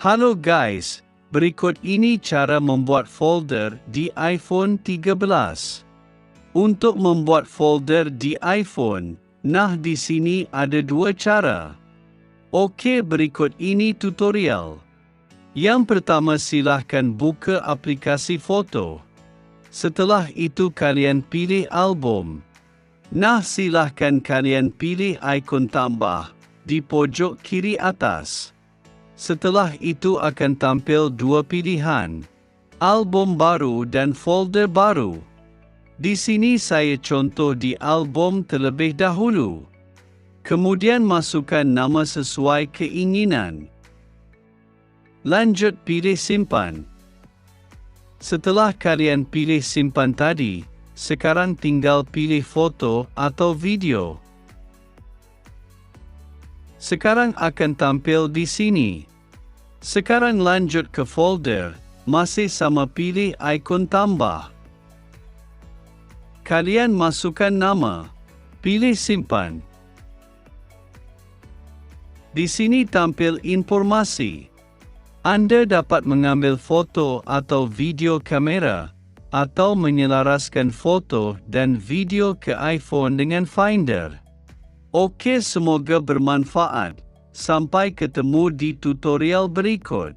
Halo guys, berikut ini cara membuat folder di iPhone 13. Untuk membuat folder di iPhone, di sini ada dua cara. Okey, berikut ini tutorial. Yang pertama, silahkan buka aplikasi foto. Setelah itu kalian pilih album. Silahkan kalian pilih ikon tambah di pojok kiri atas. Setelah itu akan tampil dua pilihan, album baru dan folder baru. Di sini saya contoh di album terlebih dahulu. Kemudian masukkan nama sesuai keinginan. Lanjut pilih simpan. Setelah kalian pilih simpan tadi, sekarang tinggal pilih foto atau video. Sekarang akan tampil di sini. Sekarang lanjut ke folder, masih sama pilih ikon tambah. Kalian masukkan nama, pilih simpan. Di sini tampil informasi. Anda dapat mengambil foto atau video kamera, atau menyelaraskan foto dan video ke iPhone dengan Finder. Okey, semoga bermanfaat. Sampai ketemu di tutorial berikut.